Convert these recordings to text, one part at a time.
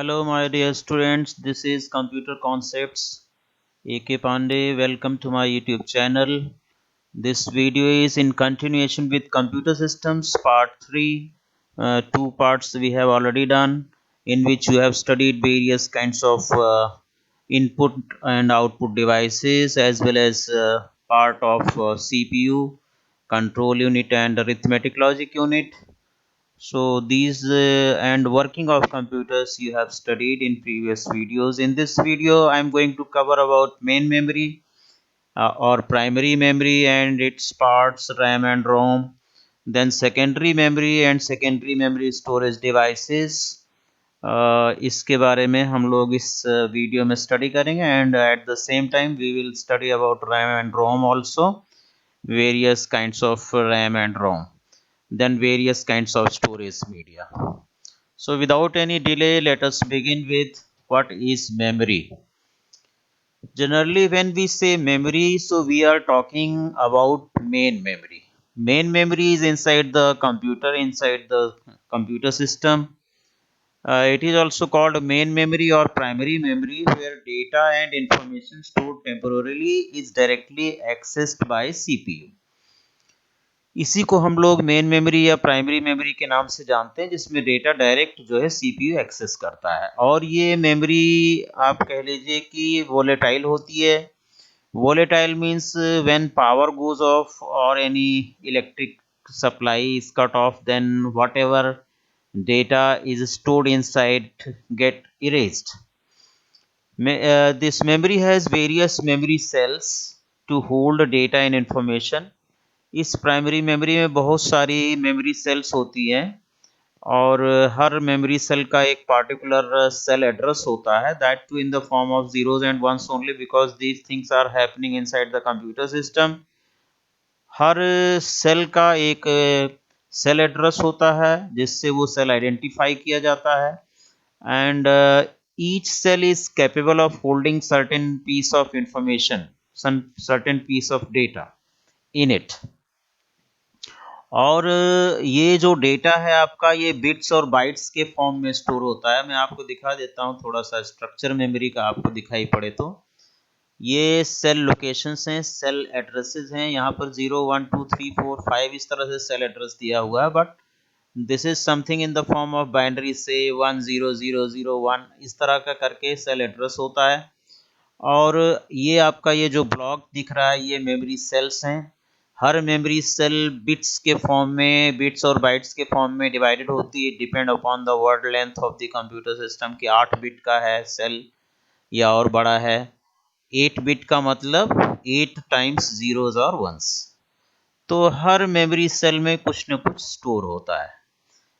Hello, my dear students. This is Computer Concepts. A.K. Pandey. Welcome to my YouTube channel. This video is in continuation with Computer Systems Part 3. Two parts we have already done, in which you have studied various kinds of input and output devices, as well as part of CPU, control unit, and arithmetic logic unit. So these and working of computers you have studied in previous videos. In this video I am going to cover about main memory or primary memory and its parts RAM and ROM, then secondary memory and secondary memory storage devices. इसके बारे में हम लोग इस video में study करेंगे and at the same time we will study about RAM and ROM also, various kinds of RAM and ROM, then various kinds of storage media. So without any delay, let us begin with what is memory. Generally, when we say memory, so we are talking about main memory. Main memory is inside the computer system. It is also called main memory or primary memory, where data and information stored temporarily is directly accessed by CPU. इसी को हम लोग main memory या primary memory के नाम से जानते हैं, जिसमें डेटा डायरेक्ट जो है सीपीयू एक्सेस करता है। और ये मेमोरी आप कह लीजिए कि वोलेटाइल होती है। Volatile means when power goes off और any electric supply is cut off, then whatever data is stored inside get erased. This memory has various memory cells to hold data and information. इस primary memory में बहुत सारी memory cells होती हैं और हर memory cell का एक particular cell address होता है, that too in the form of zeros and ones only, because these things are happening inside the computer system. हर सेल का एक सेल एड्रेस होता है जिससे वो सेल आइडेंटिफाई किया जाता है, and each cell is capable of holding certain piece of information, some certain piece of data in it. और ये जो डेटा है आपका, ये बिट्स और बाइट्स के फॉर्म में स्टोर होता है. मैं आपको दिखा देता हूँ थोड़ा सा स्ट्रक्चर मेमोरी का, आपको दिखाई पड़े तो. ये सेल लोकेशंस हैं, सेल एड्रेसेस हैं. यहाँ पर 0 1 2 3 4 5 इस तरह से सेल एड्रेस दिया हुआ है, but this is something in the form of binary, से 1 0 0 0 1 इस तरह का करके सेल एड्रेस होता है. और ये आपका ये जो ब्लॉक दिख रहा है, ये मेमोरी सेल्स हैं. हर मेमोरी सेल बिट्स के फॉर्म में, बिट्स और बाइट्स के फॉर्म में डिवाइडेड होती है, depend upon the word length of the computer system की. 8 बिट का है सेल या और बड़ा है. 8 बिट का मतलब 8 टाइम्स जीरोज और वंस. तो हर मेमोरी सेल में कुछ न कुछ स्टोर होता है.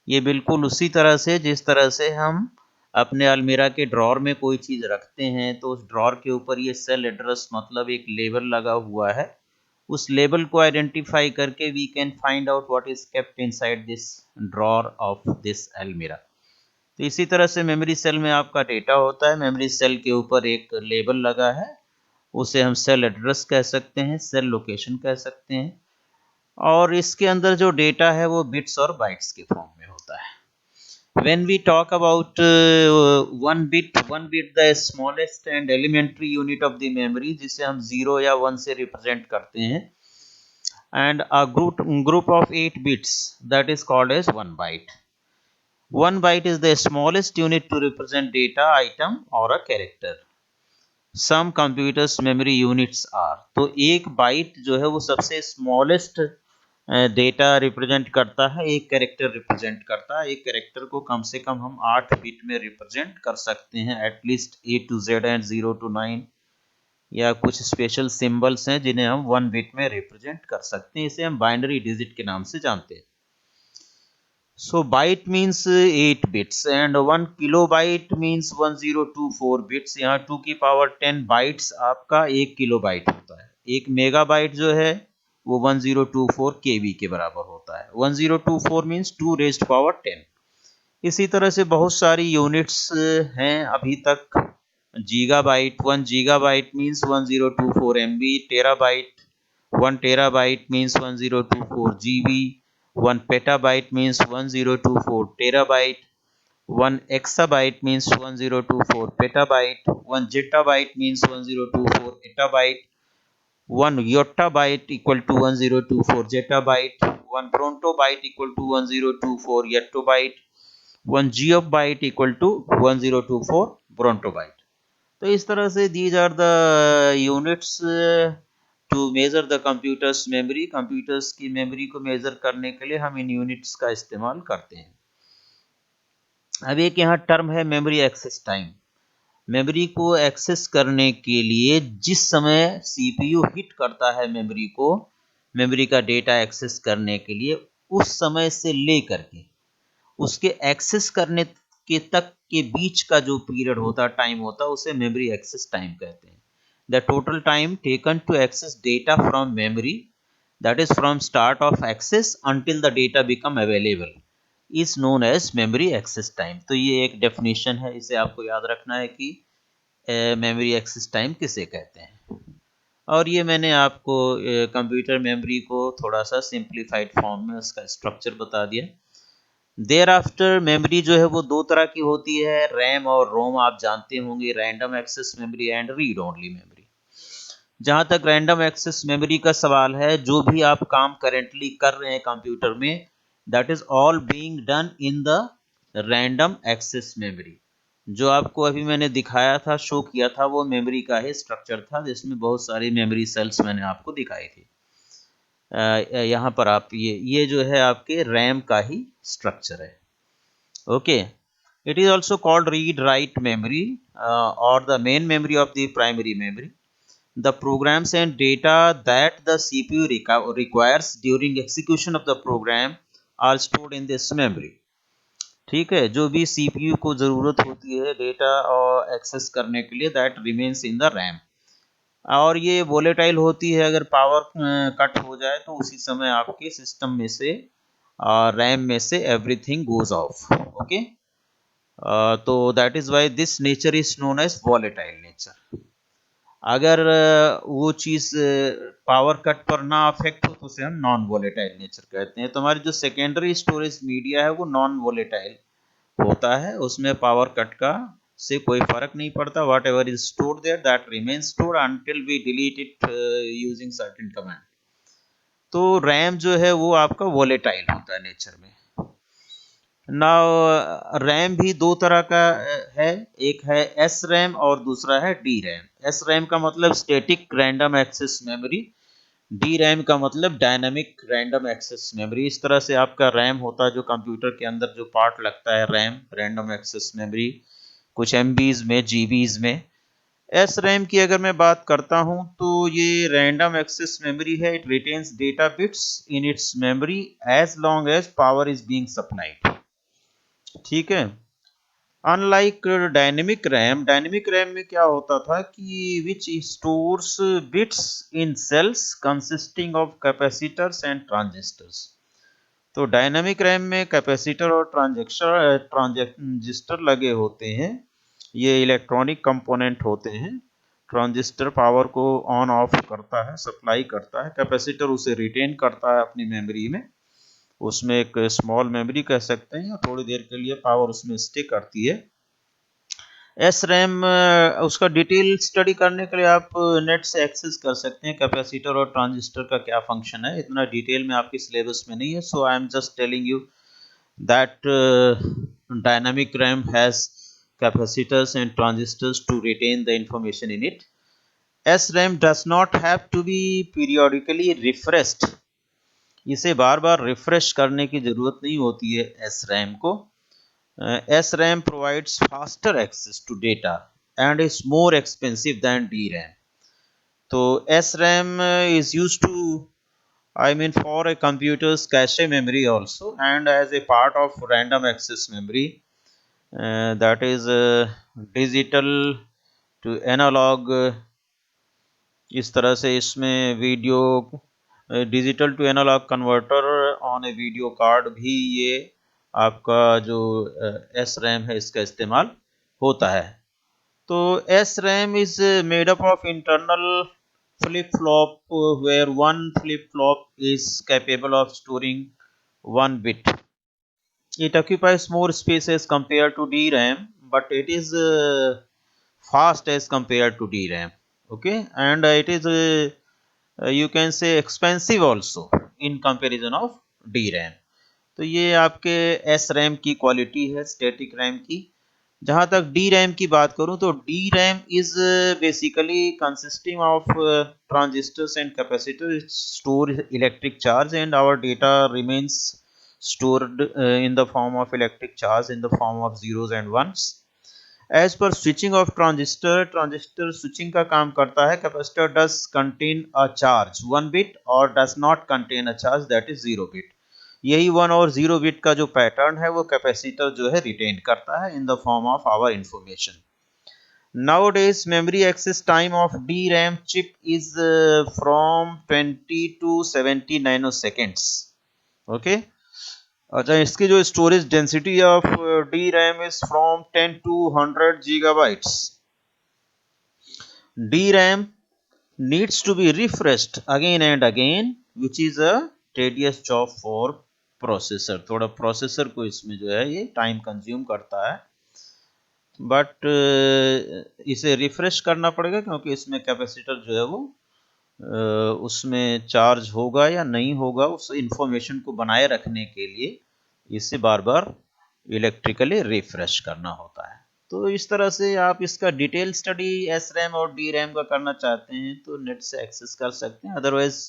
ये बिल्कुल उसी तरह से जिस तरह से हम अपने अलमीरा के ड्रॉर में कोई चीज़ रखते हैं तो उस ड्रॉर के ऊपर ये सेल एड्रेस मतलब एक लेबल लगा हुआ है. उस लेबल को आइडेंटिफाई करके we can find out what is kept inside this drawer of this almirah. तो इसी तरह से मेमोरी सेल में आपका डेटा होता है. मेमोरी सेल के ऊपर एक लेबल लगा है, उसे हम सेल एड्रेस कह सकते हैं, सेल लोकेशन कह सकते हैं. और इसके अंदर जो डेटा है वो बिट्स और बाइट्स के फॉर्म में होता है. When we talk about one bit the smallest and elementary unit of the memory, जिसे हम 0 या 1 से रिप्रेजेंट करते हैं, and a group of 8 bits that is called as 1 byte. 1 byte is the smallest unit to represent data, item or a character. Some computers memory units are. तो एक bite जो है वो सबसे स्मॉलेस्ट डेटा रिप्रेजेंट करता है, एक character represent करता है. एक कैरेक्टर को कम से कम हम 8 बिट में रिप्रेजेंट कर सकते हैं, at least A to Z and 0 to 9, या कुछ स्पेशल सिंबल्स हैं जिन्हें हम 1 बिट में रिप्रेजेंट कर सकते हैं. इसे हम बाइनरी डिजिट के नाम से जानते हैं. So byte means 8 bits and 1 kilobyte means 1024 bits. यहाँ 2 की पावर 10 bytes आपका 1 किलोबाइट होता है. एक मेगाबाइट जो है वो 1024 KB के बराबर होता है. 1024 मीन्स 2 रेज्ड पावर 10. इसी तरह से बहुत सारी यूनिट्स हैं अभी तक. Gigabyte, 1 gigabyte means 1024 MB. Terabyte, 1 terabyte means 1024 GB. 1 petabyte means 1024 terabyte. 1 exabyte means 1024 petabyte, 1 zettabyte means 1024 exabyte, 1 yottabyte equal to 1024 zettabyte, 1 brontobyte equal to 1024 yottabyte, 1 geobyte equal to 1024 brontobyte. तो इस तरह से these are the units to measure the computers memory. computers की memory को measure करने के लिए हम इन units का इस्तेमाल करते हैं। अब एक यहाँ टर्म है मेमोरी एक्सेस टाइम। मेमोरी को एक्सेस करने के लिए जिस समय सीपीयू हिट करता है मेमोरी को, मेमोरी का डेटा एक्सेस करने के लिए, उस समय से लेकर के उसके एक्सेस करने के तक के बीच का जो पीरियड होता, टाइम होता, उसे मेमोरी एक्सेस टाइम कहते हैं। The total time taken to access data from memory, that is from start of access until the data become available, is known as memory access time. तो ये एक definition है, इसे आपको याद रखना है कि मेमोरी एक्सेस टाइम किसे कहते हैं। और ये मैंने आपको कंप्यूटर मेमोरी को थोड़ा सा सिंप्लीफाइड फॉर्म में उसका स्ट्रक्चर बता दिया। देयर आफ्टर मेमोरी जो है वो दो तरह की होती है, रैम और रोम। आप जानते होंगे, random access memory and read only memory. जहाँ तक रैंडम एक्सेस मेमोरी का सवाल है, जो भी आप काम करेंटली कर रहे हैं कंप्यूटर में, that is all being done in the random access memory. जो आपको अभी मैंने दिखाया था, शो किया था, वो मेमोरी का ही स्ट्रक्चर था, जिसमें बहुत सारी मेमोरी सेल्स मैंने आपको दिखाई थी। यहाँ पर आप ये जो है आपके रैम का ही स्ट्रक्चर है। Okay, it is also called read write memory और the main memory of the primary memory. The programs and data that the CPU requires during execution of the program are stored in this memory. ठीक है, जो भी CPU को ज़रूरत होती है data और एक्सेस करने के लिए, that remains in the RAM. और ये वोलेटाइल होती है, अगर पावर कट हो जाए तो उसी समय आपके सिस्टम में से, रैम में से एवरीथिंग गोज ऑफ। ओके, तो that is why this nature is known as volatile nature. अगर वो चीज़ पावर कट पर ना अफेक्ट हो तो उसे हम नॉन वोलेटाइल नेचर कहते हैं। तो हमारी जो सेकेंडरी स्टोरेज मीडिया है वो नॉन वोलेटाइल होता है, उसमें पावर कट का से कोई फर्क नहीं पड़ता। Whatever is stored there that remains stored until we delete it using certain command. तो रैम जो है वो आपका वोलेटाइल होता है नेचर में। नाउ रैम भी दो तरह का है, एक है एस रैम और दूसरा है डी रैम। एस रैम का मतलब static random access memory, D RAM का मतलब डायनामिक रैंडम एक्सेस मेमोरी। इस तरह से आपका रैम होता है, जो कंप्यूटर के अंदर जो पार्ट लगता है रैम, रैंडम एक्सेस मेमोरी, कुछ एमबीज में, जीबीज में। एस रैम की अगर मैं बात करता हूं तो ये रैंडम एक्सेस मेमोरी है। It retains data bits in its memory as long as power is being supplied. ठीक है, अनलाइक डायनेमिक रैम में क्या होता था कि which stores bits in cells consisting of capacitors and transistors. तो डायनेमिक रैम में कैपेसिटर और ट्रांजिस्टर लगे होते हैं, ये इलेक्ट्रॉनिक कंपोनेंट होते हैं। ट्रांजिस्टर पावर को ऑन ऑफ करता है, सप्लाई करता है, कैपेसिटर उसे रिटेन करता है अपनी मेमोरी में, उसमें एक स्मॉल मेमोरी कह सकते हैं, थोड़ी देर के लिए पावर उसमें स्टे करती है। एस रैम उसका डिटेल स्टडी करने के लिए आप नेट से एक्सेस कर सकते हैं, कैपेसिटर और ट्रांजिस्टर का क्या फंक्शन है। इतना डिटेल में आपके सिलेबस में नहीं है, so I am just telling you that dynamic RAM has capacitors and transistors to retain the information in it. SRAM does not have to be periodically refreshed. इसे बार बार रिफ्रेश करने की जरूरत नहीं होती है SRAM को। SRAM provides faster access to data and is more expensive than DRAM. तो SRAM is used to, I mean, for a computer's cache memory also, and as a part of random access memory, that is digital to analog। इस तरह से इसमें video, digital to analog converter on a video card भी ये आपका जो S RAM है इसका इस्तेमाल होता है। तो S RAM is made up of internal flip flop where one flip flop is capable of storing one bit. It occupies more space as compared to DRAM, but it is fast as compared to DRAM. Okay, and it is you can say expensive also in comparison of DRAM. तो ये आपके SRAM की quality है, static RAM की। जहाँ तक DRAM की बात करूँ तो DRAM is basically consisting of transistors and capacitors store electric charge, and our data remains stored in the form of electric charge in the form of zeros and ones. As per switching of transistor, transistor switching का काम करता है, capacitor does contain a charge 1 bit or does not contain a charge, that is 0 bit. यही 1 और 0 bit का जो pattern है वो कैपेसिटर जो है रिटेन करता है in the form of our information. Nowadays memory access time of DRAM chip is from 20 to 70 nanoseconds. Okay. अच्छा, इसकी जो storage density of DRAM is from 10 to 100 gigabytes. DRAM needs to be refreshed again and again, which is a tedious job for processor. थोड़ा processor को इसमें जो है ये time consume करता है, बट इसे रिफ्रेश करना पड़ेगा क्योंकि इसमें कैपेसिटर जो है वो उसमें चार्ज होगा या नहीं होगा उस इंफॉर्मेशन को बनाए रखने के लिए इसे बार बार इलेक्ट्रिकली रिफ्रेश करना होता है. तो इस तरह से आप इसका डिटेल स्टडी SRAM और DRAM का करना चाहते हैं तो नेट से एक्सेस कर सकते हैं. अदरवाइज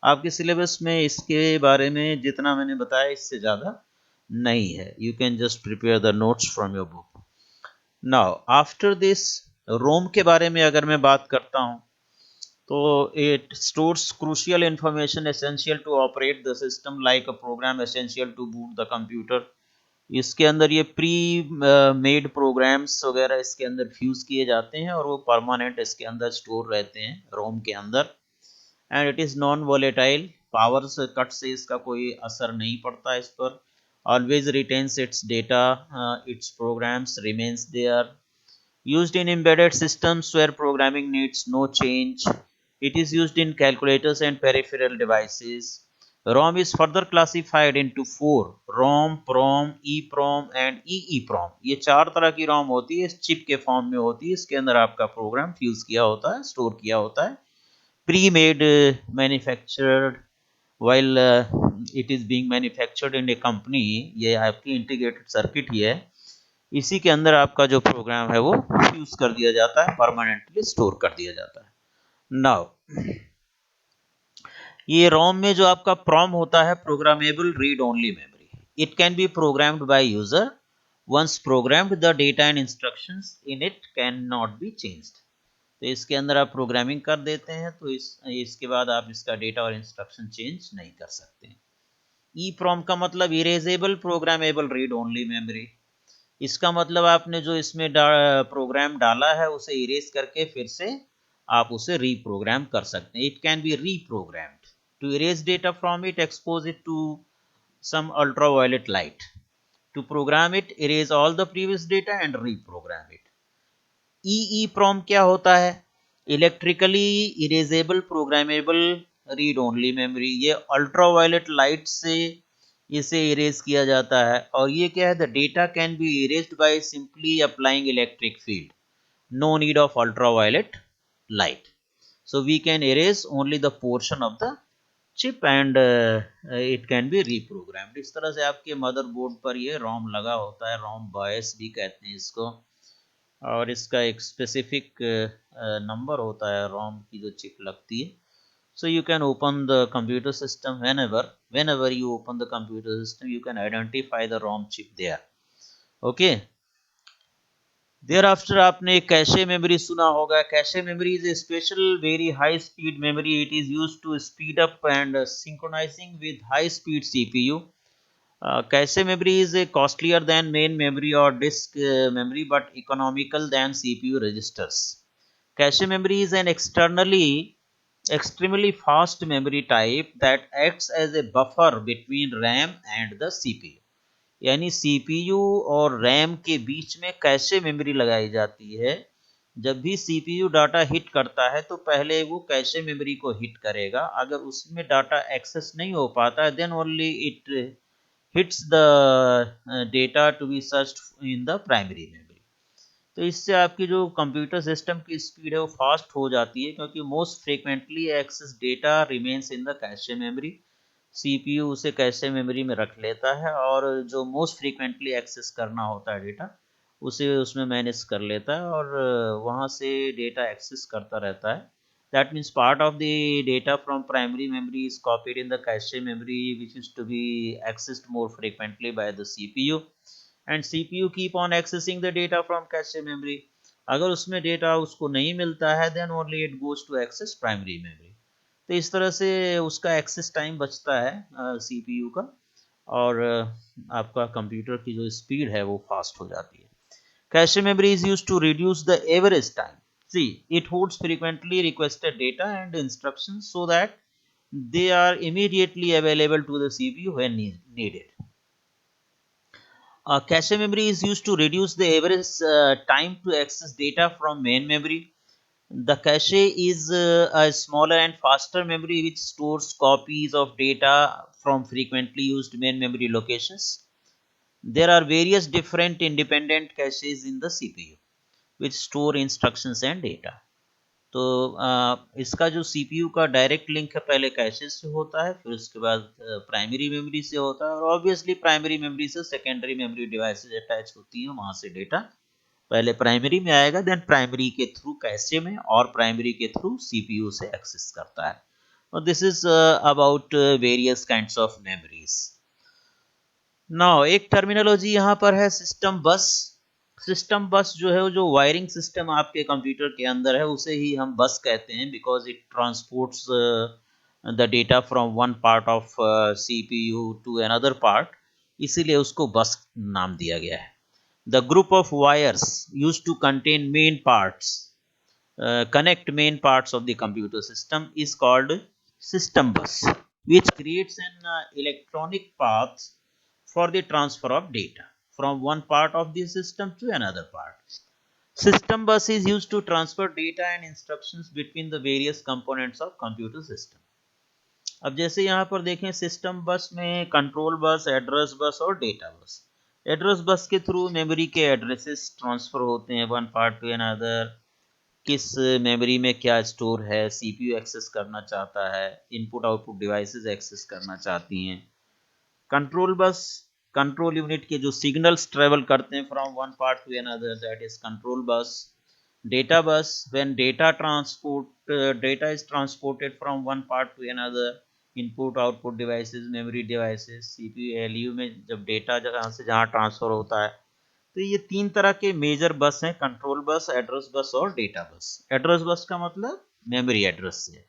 आपके सिलेबस में इसके बारे में जितना मैंने बताया इससे ज़्यादा नहीं है. You can just prepare the notes from your book. Now after this ROM के बारे में अगर मैं बात करता हूँ तो it stores crucial information essential to operate the system like a program essential to boot the computer. इसके अंदर ये प्री मेड प्रोग्राम्स वगैरह इसके अंदर फ्यूज किए जाते हैं और वो परमानेंट इसके अंदर स्टोर रहते हैं रोम के अंदर. And it is non volatile, power से कट से इसका कोई असर नहीं पड़ता इस पर. Always retains its data, its programs remains there. Used in embedded systems where programming needs no change. It is used in calculators and peripheral devices. ROM is further classified into 4: ROM, PROM, EPROM and EEPROM. ये चार तरह की ROM होती है, इस chip के form में होती है. इसके अंदर आपका प्रोग्राम फ्यूज किया होता है, स्टोर किया होता है. Pre made, manufactured while it is being manufactured in a company. ये आपकी इंटीग्रेटेड सर्किट ही है, इसी के अंदर आपका जो प्रोग्राम है वो फ्यूज कर दिया जाता है, परमानेंटली स्टोर कर दिया जाता है. नाउ ये रोम में जो आपका प्रोम होता है, programmable read only memory. It can be programmed by user. Once programmed the data and instructions in it can not be changed. तो इसके अंदर आप प्रोग्रामिंग कर देते हैं तो इसके बाद आप इसका डेटा और इंस्ट्रक्शन चेंज नहीं कर सकते. ई प्रोम का मतलब erasable programmable read only memory. इसका मतलब आपने जो इसमें प्रोग्राम डाला है उसे इरेज करके फिर से आप उसे रीप्रोग्राम कर सकते हैं. It can be reprogrammed. To erase data from it, expose it to some ultraviolet light. To program it, erase all the previous data and reprogram it. EEPROM क्या होता है? Electrically erasable programmable read only memory. ये ultraviolet light से इसे erase किया जाता है. और ये क्या है? The data can be erased by simply applying electric field. No need of ultraviolet light. So we can erase only the portion of the chip and it can be reprogrammed. इस तरह से आपके मदरबोर्ड पर ये रोम लगा होता है. रोम बायस भी कहते हैं इसको. और इसका एक स्पेसिफिक नंबर होता है रोम की जो चिप लगती है. So you can open the computer system whenever you open the computer system, you can identify the ROM chip there. Okay. Thereafter आपने कैशे मेमोरी सुना होगा. Cache memory is a special very high speed memory. It is used to speed up and synchronizing with high speed CPU. Cache memory is costlier than main memory or disk memory but economical than CPU registers. Cache memory is an extremely fast memory type that acts as a buffer between RAM and the CPU. यानी CPU और RAM के बीच में cache memory लगाई जाती है. जब भी CPU data hit करता है तो पहले वो कैशे मेमोरी को हिट करेगा. अगर उसमें डाटा एक्सेस नहीं हो पाता है then only it hits the data to be searched in the primary memory. तो इससे आपकी जो कंप्यूटर सिस्टम की स्पीड है वो फास्ट हो जाती है, क्योंकि most frequently access data remains in the cache memory. CPU उसे कैशे मेमोरी में रख लेता है और जो मोस्ट फ्रीक्वेंटली एक्सेस करना होता है डेटा उसे उसमें मैनेज कर लेता है और वहाँ से डेटा एक्सेस करता रहता है। That means part of the data from primary memory is copied in the cache memory which is to be accessed more frequently by the CPU and CPU keep on accessing the data from cache memory. अगर उसमें data उसको नहीं मिलता है then only it goes to access primary memory. तो इस तरह से उसका एक्सेस टाइम बचता है सीपीयू का, और आपका कंप्यूटर की जो स्पीड है वो फास्ट हो जाती है। Cache memory is used to reduce the average time. See it holds frequently requested data and instructions so that they are immediately available to the CPU when needed. Cache memory is used to reduce the average time to access data from main memory. The cache is a smaller and faster memory which stores copies of data from frequently used main memory locations. There are various different independent caches in the CPU which store instructions and data. तो इसका जो CPU का direct link है पहले cache से होता है, फिर उसके बाद प्राइमरी मेमोरी से होता है, और ऑब्वियसली प्राइमरी मेमोरी से सेकेंडरी मेमोरी डिवाइसेस अटैच होती हैं, वहां से डेटा पहले प्राइमरी में आएगा, देन प्राइमरी के थ्रू कैशे में और प्राइमरी के थ्रू सीपीयू से एक्सेस करता है। और this is about various kinds of memories. Now एक टर्मिनोलॉजी यहाँ पर है सिस्टम बस। सिस्टम बस जो है वो जो वायरिंग सिस्टम आपके कंप्यूटर के अंदर है उसे ही हम बस कहते हैं, because it transports the data from one part of CPU to another part, इसीलिए उसको बस नाम दिया गया है। The group of wires used to contain main parts connect main parts of the computer system is called system bus, which creates an electronic path for the transfer of data from one part of the system to another part. System bus is used to transfer data and instructions between the various components of computer system. अब जैसे यहाँ पर देखें system बस में control bus, address बस और data bus. Address बस के थ्रू मेमोरी के एड्रेसेस ट्रांसफर होते हैं वन पार्ट टू अनदर, किस मेमोरी में क्या स्टोर है, सीपीयू एक्सेस करना चाहता है, इनपुट आउटपुट डिवाइसेस एक्सेस करना चाहती हैं। कंट्रोल बस कंट्रोल यूनिट के जो सिग्नल्स ट्रेवल करते हैं from one part to another, that is control bus. Data bus when data is transported from one part to another, input output devices, memory devices, CPU ALU में जब data जहाँ से जहाँ transfer होता है। तो ये तीन तरह के मेजर बस हैं, कंट्रोल बस, एड्रेस बस और डेटा बस। एड्रेस बस का मतलब मेमोरी एड्रेस से।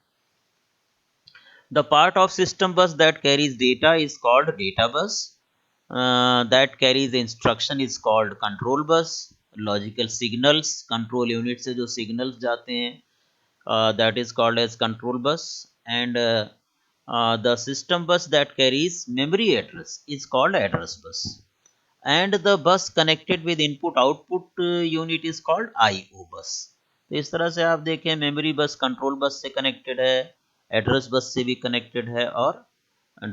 The part of system bus that carries data is called data bus. That carries instruction is called control bus. Logical signals, control unit से जो signals जाते हैं, that is called as control bus. And the system bus that carries memory address is called address bus. And the bus connected with input output unit is called IO bus. तो इस तरह से आप देखें memory बस control bus से connected है, address bus से भी कनेक्टेड है और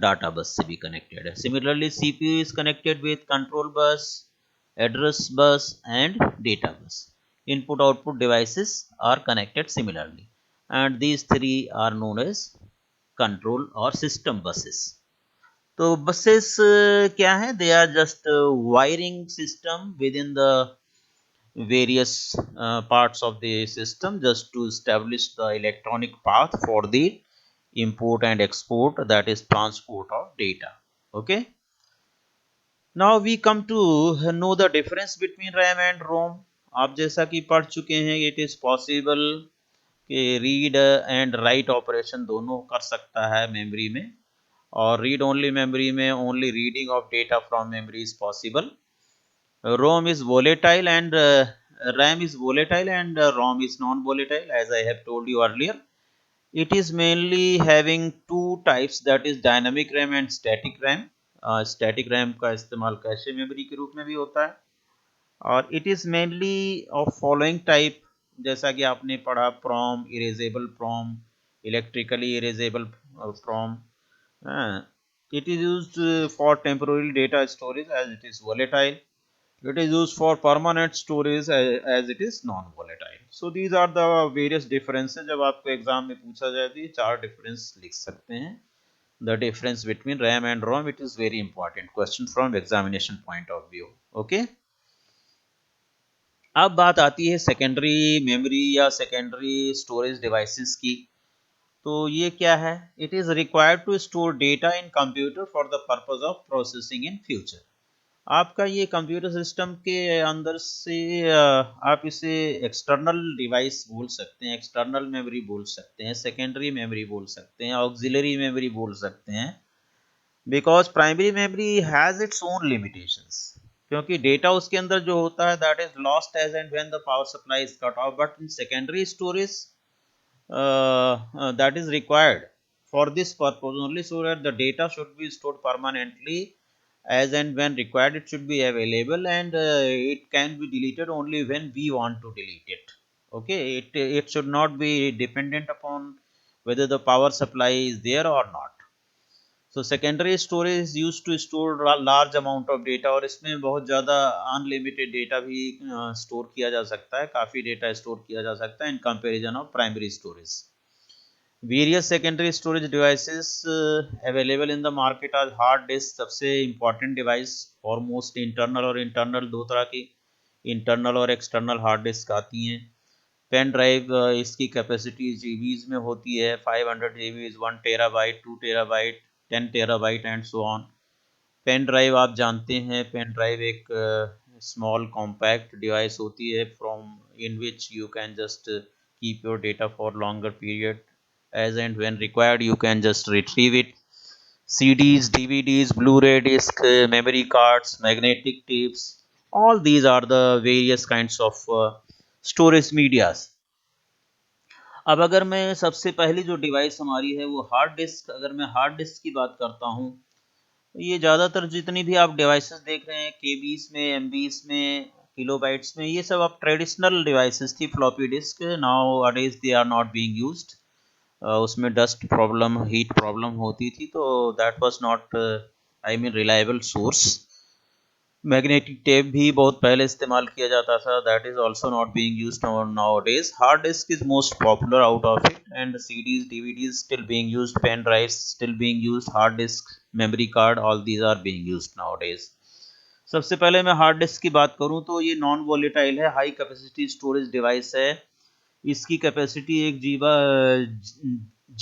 डाटा बस से भी कनेक्टेड है। Similarly CPU is connected with control bus, address bus and data bus. Input output devices are connected similarly and these three are known as control और सिस्टम बसेस। तो बसेस क्या है? They are just wiring system within the various parts of the system just to establish the electronic path for the import and export, that is transport of data. Okay, now we come to know the difference between RAM and ROM. आप जैसा कि पढ़ चुके हैं, it is possible कि read and write operation दोनों कर सकता है मेमोरी में, और रीड ओनली मेमोरी में only reading of data from memory is possible. ROM is volatile and RAM is volatile and ROM is non-volatile, as I have told you earlier. It is mainly having two types, that is dynamic RAM and static RAM. Static RAM का इस्तेमाल cache memory के रूप में भी होता है, और it is mainly of following type, जैसा कि आपने पढ़ा PROM, erasable PROM, electrically erasable PROM, It is used for temporary data storage as it is volatile. It is used for permanent storage as it is non-volatile. So these are the various differences. जब आपको exam में पूछा जाए तो ये चार difference लिख सकते हैं. The difference between RAM and ROM, it is very important question from examination point of view. Okay. अब बात आती है सेकेंडरी मेमोरी या सेकेंडरी स्टोरेज डिवाइसेस की. तो ये क्या है? It is required to store data in computer for the purpose of processing in future. आपका ये कंप्यूटर सिस्टम के अंदर से आप इसे एक्सटर्नल डिवाइस बोल सकते हैं, एक्सटर्नल मेमोरी बोल सकते हैं, सेकेंडरी मेमोरी बोल सकते हैं, ऑक्सिलरी मेमोरी बोल सकते हैं. Because primary memory has its own limitations. क्योंकि डेटा उसके अंदर जो होता है that is lost as and when the power supply is cut off. But in secondary storage that is required for this purpose only, so that the data should be stored permanently as and when required. It should be available, and it can be deleted only when we want to delete it. Okay, it should not be dependent upon whether the power supply is there or not. So secondary storage is used to store large amount of data, और इसमें बहुत ज़्यादा unlimited data भी store किया जा सकता है, काफ़ी डेटा स्टोर किया जा सकता है in comparison of primary storage. Various secondary storage devices available in the market are hard disk. सबसे important device और most internal और internal दो तरह की internal और external hard disk आती हैं. पेन ड्राइव इसकी कैपेसिटी जीबीज में होती है. 500 GBs, 1 terabyte, 2 terabyte, 10 terabyte and so on. Pen drive आप जानते हैं, पेन ड्राइव एक स्मॉल कॉम्पैक्ट डिवाइस होती है from in which you can just keep your data for longer period. As and when required you can just retrieve it. CDs, DVDs, Blu-ray disc, memory cards, magnetic tapes, all these are the various kinds of storage medias. अब अगर मैं सबसे पहली जो device हमारी है वो hard disk, अगर मैं हार्ड डिस्क की बात करता हूँ, ये ज़्यादातर जितनी भी आप डिवाइसेस देख रहे हैं केबीज में, एमबीज में, किलोबाइट्स में, ये सब अब ट्रेडिशनल डिवाइसेस थी. Floppy disk nowadays they are not being used. उसमें डस्ट प्रॉब्लम, हीट प्रॉब्लम होती थी, तो that was not I mean reliable source. Magnetic tape भी बहुत पहले इस्तेमाल किया जाता था, that is also not being used nowadays. Hard disk is most popular out of it, and CDs, DVDs still being used, pen drives still being used, hard disk, memory card, all these are being used nowadays. सबसे पहले मैं hard disk की बात करूं तो ये non volatile है, high capacity storage device है. इसकी कैपेसिटी एक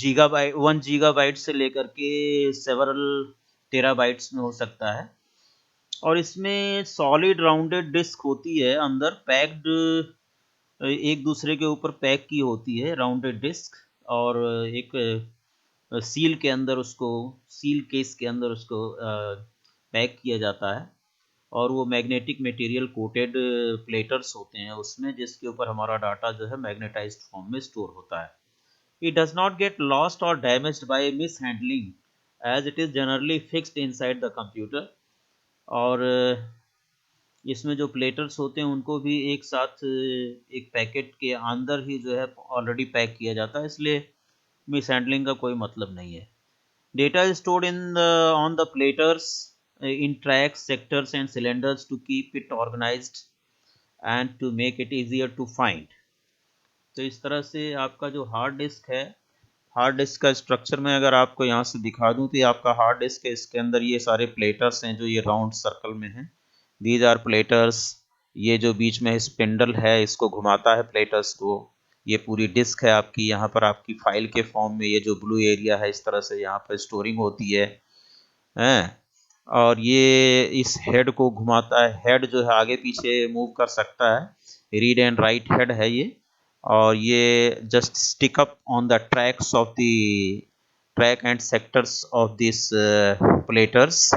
गीगाबाइट 1 गीगाबाइट से लेकर के सेवरल टेराबाइट्स में हो सकता है. और इसमें सॉलिड राउंडेड डिस्क होती है अंदर, पैक्ड, एक दूसरे के ऊपर पैक की होती है राउंडेड डिस्क, और एक सील के अंदर उसको, सील केस के अंदर उसको पैक किया जाता है. और वो मैग्नेटिक मटेरियल कोटेड प्लेटर्स होते हैं उसमें, जिसके ऊपर हमारा डाटा जो है मैग्नेटाइज्ड फॉर्म में स्टोर होता है. It does not get lost or damaged by mishandling, as it is generally fixed inside the computer. और इसमें जो प्लेटर्स होते हैं उनको भी एक साथ एक पैकेट के अंदर ही जो है ऑलरेडी पैक किया जाता है, इसलिए मिसहैंडलिंग का कोई मतलब नहीं है. Data is stored in the on the platters in tracks, sectors and cylinders to keep it organized and to make it easier to find. तो इस तरह से आपका जो हार्ड डिस्क है, हार्ड डिस्क का स्ट्रक्चर मैं अगर आपको यहाँ से दिखा दूँ तो ये आपका हार्ड डिस्क है. इसके अंदर ये सारे प्लेटर्स हैं जो ये राउंड सर्कल में हैं. These are platters. ये जो बीच में स्पिंडल है इसको घुमाता है प्लेटर्स को. ये पूरी डिस्क है आपकी. यहाँ पर आपकी फाइल के फॉर्म में ये जो ब्लू एरिया है इस तरह से यहाँ पर स्टोरिंग होती है. और ये इस हेड को घुमाता है. हेड जो है आगे पीछे मूव कर सकता है. रीड एंड राइट हेड है ये. और ये just stick up on the tracks of the track and sectors of this platters.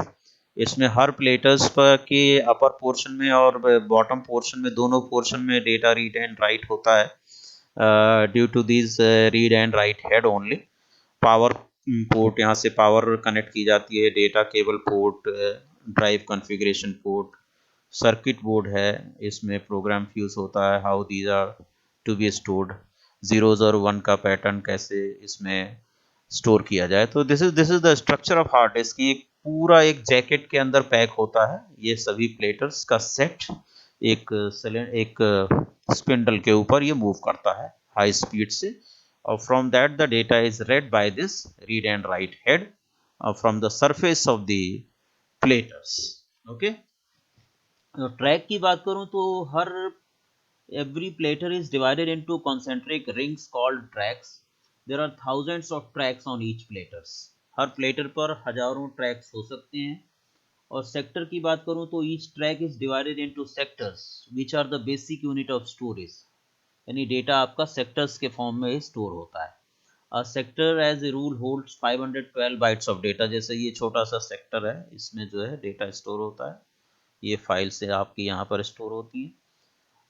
इसमें हर प्लेटर्स पर के अपर पोर्शन में और बॉटम पोर्शन में, दोनों पोर्शन में डेटा रीड एंड राइट होता है due to this read and write head only. Power port, यहाँ से पावर कनेक्ट की जाती है, data cable port, drive configuration port, circuit board है, इसमें प्रोग्राम फ्यूज होता है. How these are to be stored, zeros और वन का पैटर्न कैसे इसमें स्टोर किया जाए। तो this is the structure of hard disk. ये पूरा एक जैकेट के अंदर पैक होता है ये सभी प्लेटर्स का सेट, एक स्पिंडल के ऊपर ये मूव करता है हाई स्पीड से, और from that the data is read by this read and write head from the surface of the platters. Okay, track की बात करूं तो हर every platter is divided into concentric rings called tracks. There are thousands of tracks on each platters. Her platter पर हजारों tracks हो सकते हैं। और सेक्टर की बात करूं तो each track is divided into sectors which are the basic unit of storage, यानी डेटा आपका सेक्टर्स के फॉर्म में स्टोर होता है। A sector as a rule holds 512 bytes of data। जैसे ये छोटा सा सेक्टर है, इसमें जो है डेटा स्टोर होता है, ये फाइल से आपकी यहाँ पर स्टोर होती है।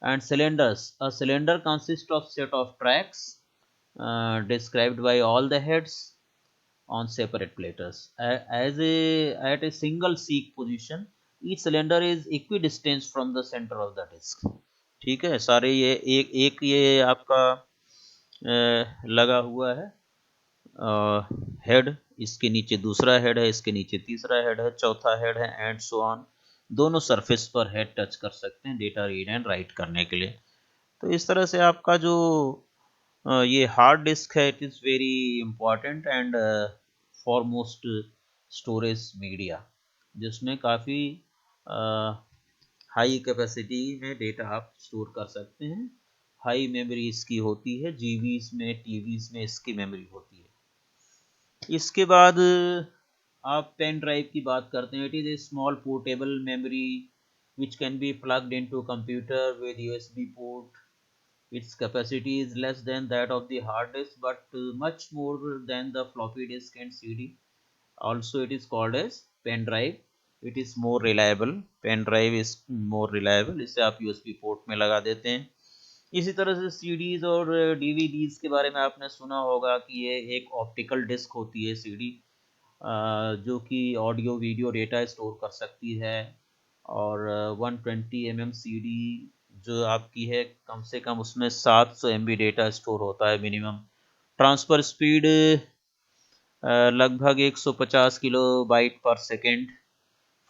And cylinders, a cylinder consists of set of tracks described by all the heads on separate platters. At a single seek position, each cylinder is equidistant from the center of the disk। ठीक है, सारे ये एक ये आपका लगा हुआ है हेड, इसके नीचे दूसरा हेड है, इसके नीचे तीसरा हेड है, चौथा हेड है, एंड सो ऑन। दोनों सरफेस पर हेड टच कर सकते हैं डेटा रीड एंड राइट करने के लिए। तो इस तरह से आपका जो ये हार्ड डिस्क है, it is very important and foremost storage media, जिसमें काफ़ी हाई कैपेसिटी में डेटा आप स्टोर कर सकते हैं। हाई मेमोरी इसकी होती है, जीबीज में टीबीज में इसकी मेमोरी होती है। इसके बाद आप पेन ड्राइव की बात करते हैं। It is a small portable memory which can be plugged into computer with USB port. Its capacity is less than that of the hard disk, but much more than the floppy disk and CD. Also, it is called as pen drive. It is more reliable. Pen drive is more reliable. इसे आप USB port में लगा देते हैं। इसी तरह से CDs और DVDs के बारे में आपने सुना होगा कि ये एक ऑप्टिकल डिस्क होती है CD, जो कि ऑडियो वीडियो डेटा स्टोर कर सकती है। और 120 mm CD जो आपकी है, कम से कम उसमें 700 MB डेटा स्टोर होता है मिनिमम। ट्रांसफ़र स्पीड लगभग 150 किलो बाइट पर सेकेंड,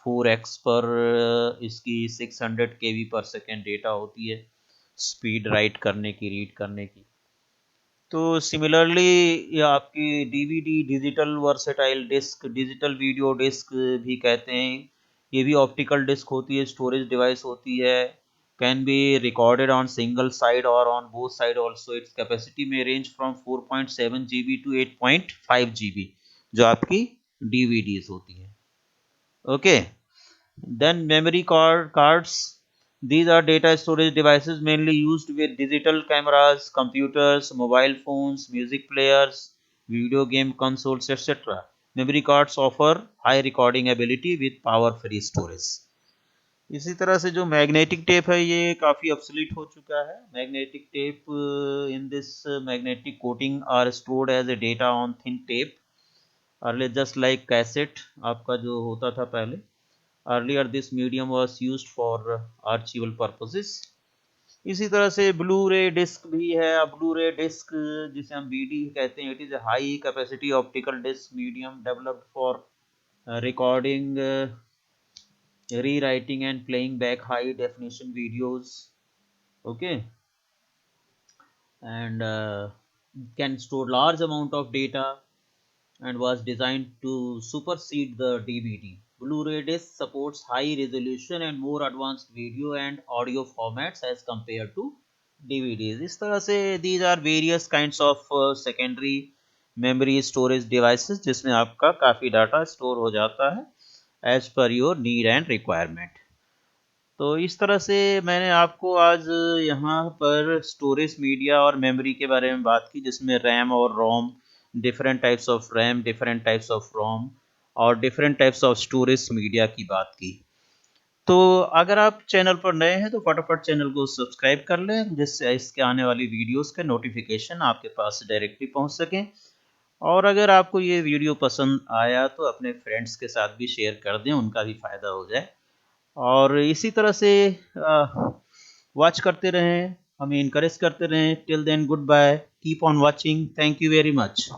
4x पर इसकी 600 KB पर सेकेंड डेटा होती है स्पीड राइट करने की, रीड करने की। तो सिमिलरली ये आपकी DVD digital versatile disk, digital video disk भी कहते हैं, ये भी ऑप्टिकल डिस्क होती है, स्टोरेज डिवाइस होती है। Can be recorded on single side और on both side also. Its capacity में range from 4.7 GB to 8.5 GB, जो आपकी DVDs होती है। Okay, then memory cards. These are data storage devices mainly used with digital cameras, computers, mobile phones, music players, video game consoles, etc. Memory cards offer high recording ability with power free storage. इसी तरह से जो magnetic tape है, ये काफ़ी obsolete हो चुका है। Magnetic tape, in this magnetic coating are stored as a data on thin tape, earlier just like cassette आपका जो होता था पहले। Earlier this medium was used for archival purposes. इसी तरह से ब्लू रे डिस्क भी है। अब ब्लू रे डिस्क जिसे हम BD कहते हैं, it is a high capacity optical disk medium developed for recording, rewriting and playing back high definition videos. Okay, and can store large amount of data and was designed to supersede the DVD. Blu-ray disc supports high resolution and more advanced video and audio formats as compared to DVDs. इस तरह से these are various kinds of secondary memory storage devices जिसमें आपका काफ़ी data store हो जाता है as per your need and requirement. तो इस तरह से मैंने आपको आज यहाँ पर स्टोरेज मीडिया और मेमोरी के बारे में बात की, जिसमें रैम और ROM, different types of RAM, different types of ROM और different types of storage media की बात की। तो अगर आप चैनल पर नए हैं तो फटाफट चैनल को सब्सक्राइब कर लें, जिससे इसके आने वाली वीडियोस का नोटिफिकेशन आपके पास डायरेक्टली पहुंच सकें। और अगर आपको ये वीडियो पसंद आया तो अपने फ्रेंड्स के साथ भी शेयर कर दें, उनका भी फ़ायदा हो जाए। और इसी तरह से वॉच करते रहें, हमें इनकरेज करते रहें। Till then goodbye, keep on watching, thank you very much.